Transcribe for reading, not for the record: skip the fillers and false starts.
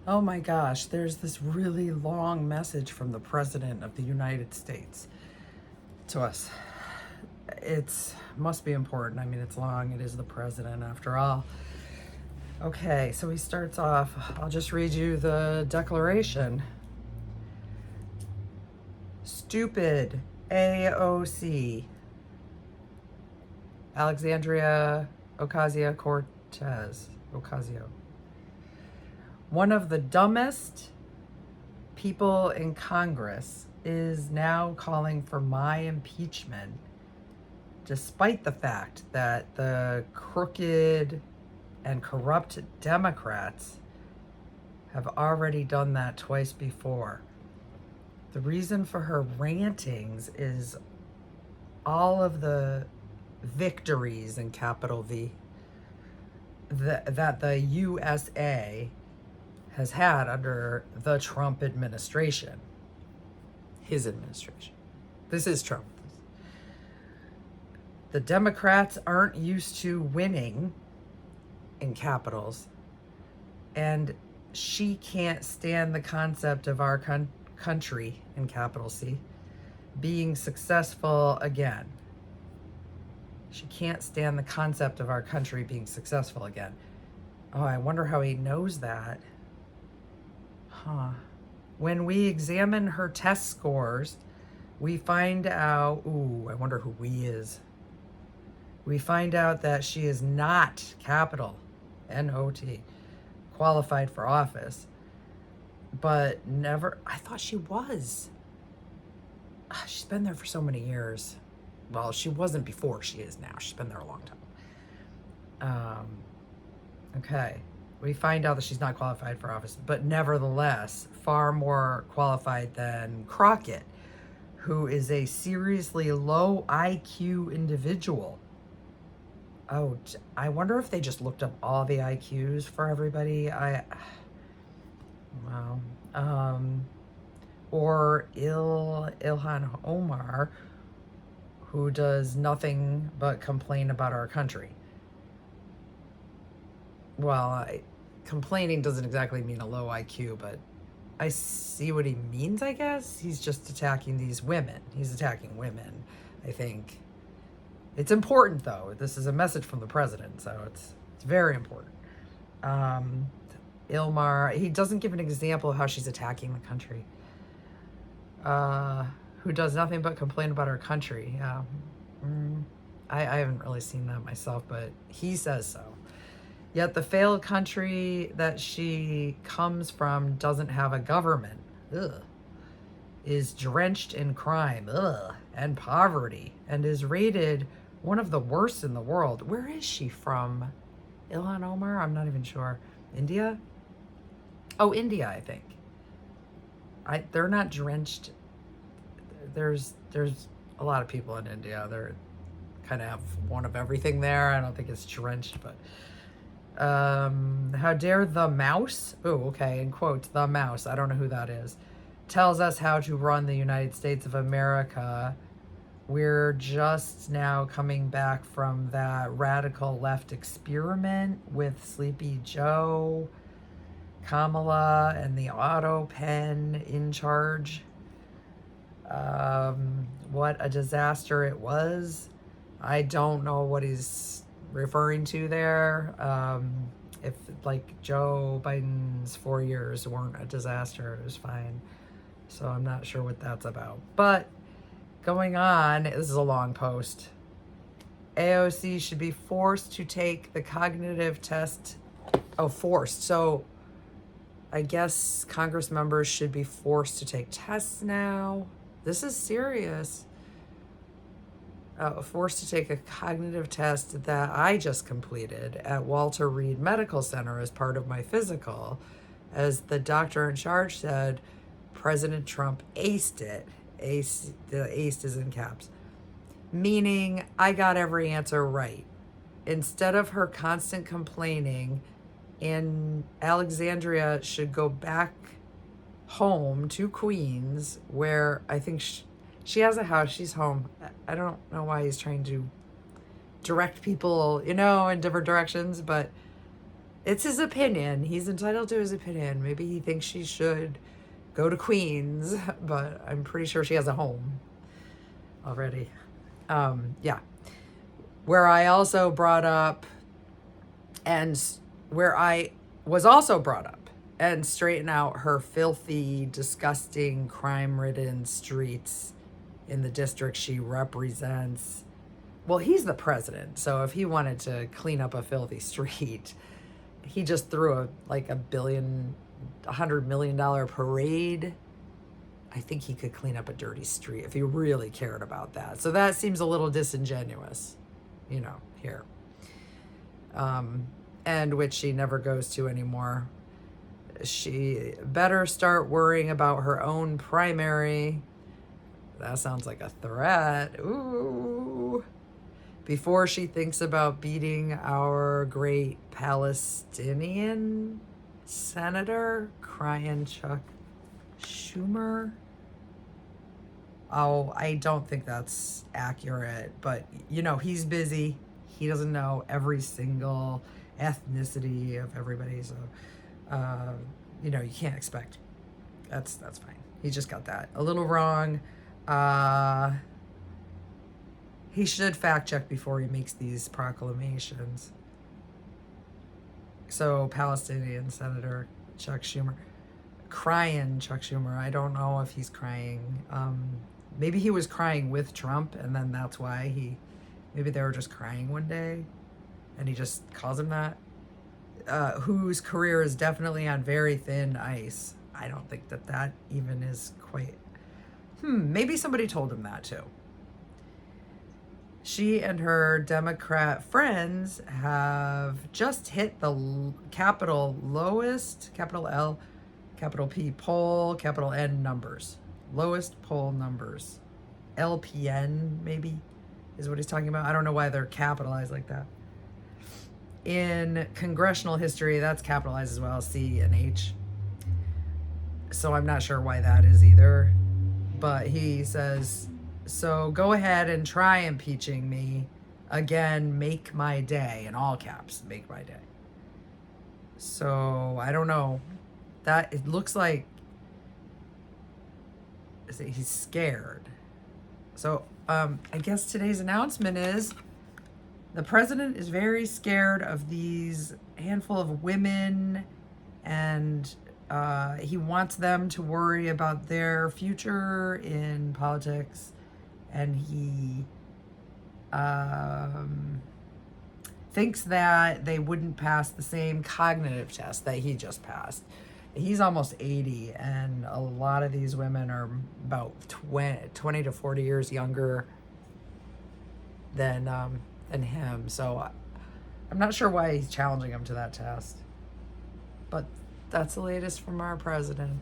Oh my gosh, there's this really long message from the President of the United States to us. It's must be important. I mean, it's long. It is the President after all. Okay, so he starts off. I'll just read you the declaration. Stupid AOC. Alexandria Ocasio. One of the dumbest people in Congress is now calling for my impeachment, despite the fact that the crooked and corrupt Democrats have already done that twice before. The reason for her rantings is all of the victories in capital V that the USA has had under the Trump administration. His administration. This is Trump. The Democrats aren't used to winning in capitals, and she can't stand the concept of our country, in capital C, being successful again. She can't stand the concept of our country being successful again. Oh, I wonder how he knows that. Huh. When we examine her test scores, we find out, I wonder who we is. We find out that she is not, capital, N-O-T, qualified for office. But never, I thought she was. She's been there for so many years. Well, she wasn't before, she is now. She's been there a long time. Okay. We find out that she's not qualified for office, but nevertheless, far more qualified than Crockett, who is a seriously low IQ individual. Oh, I wonder if they just looked up all the IQs for everybody. Wow. Or Ilhan Omar, who does nothing but complain about our country. Well, complaining doesn't exactly mean a low IQ, but I see what he means, I guess. He's just attacking these women. He's attacking women, I think. It's important, though. This is a message from the president, so it's very important. Ilmar, he doesn't give an example of how she's attacking the country. Who does nothing but complain about our country. Yeah. I haven't really seen that myself, but he says so. Yet the failed country that she comes from doesn't have a government. Is drenched in crime. And poverty. And is rated one of the worst in the world. Where is she from? Ilhan Omar? I'm not even sure. India? Oh, India, I think. They're not drenched. There's a lot of people in India. They're kind of have one of everything there. I don't think it's drenched, but how dare the mouse? Oh, okay, in quotes, the mouse. I don't know who that is. Tells us how to run the United States of America. We're just now coming back from that radical left experiment with Sleepy Joe, Kamala, and the auto pen in charge. What a disaster it was. I don't know what he's referring to there. If like Joe Biden's 4 years weren't a disaster, it was fine. So I'm not sure what that's about. But going on, this is a long post. AOC should be forced to take the cognitive test. Oh, forced. So I guess Congress members should be forced to take tests now. This is serious. Forced to take a cognitive test that I just completed at Walter Reed Medical Center as part of my physical. As the doctor in charge said, President Trump aced it. The aced is in caps. Meaning I got every answer right. Instead of her constant complaining, and Alexandria should go back home to Queens, where I think she has a house. She's home. I don't know why he's trying to direct people, in different directions, but It's his opinion. He's entitled to his opinion. Maybe he thinks she should go to Queens, but I'm pretty sure she has a home already. Yeah. Where I also brought up, and where I was also brought up, and straighten out her filthy, disgusting, crime-ridden streets in the district she represents. Well, he's the president, so if he wanted to clean up a filthy street, he just threw $100 million parade. I think he could clean up a dirty street if he really cared about that. So that seems a little disingenuous, here. And which she never goes to anymore. She better start worrying about her own primary. That sounds like a threat. Ooh. Before she thinks about beating our great Palestinian senator, crying Chuck Schumer. Oh, I don't think that's accurate, but he's busy. He doesn't know every single ethnicity of everybody, so you can't expect. That's fine. He just got that a little wrong. He should fact check before he makes these proclamations. So, Palestinian Senator Chuck Schumer. Crying Chuck Schumer. I don't know if he's crying. Maybe he was crying with Trump, and then that's why maybe they were just crying one day, and he just calls him that. Whose career is definitely on very thin ice. I don't think that even is quite... maybe somebody told him that too. She and her Democrat friends have just hit the capital lowest, capital L, capital P poll, capital N numbers. Lowest poll numbers. LPN, maybe, is what he's talking about. I don't know why they're capitalized like that. In congressional history, that's capitalized as well, C and H. So I'm not sure why that is either. But he says, so go ahead and try impeaching me. Again, make my day. In all caps, make my day. So I don't know. It looks like he's scared. So I guess today's announcement is the president is very scared of these handful of women, and he wants them to worry about their future in politics, and he thinks that they wouldn't pass the same cognitive test that he just passed. He's almost 80, and a lot of these women are about 20 to 40 years younger than him. So I'm not sure why he's challenging him to that test. But that's the latest from our president.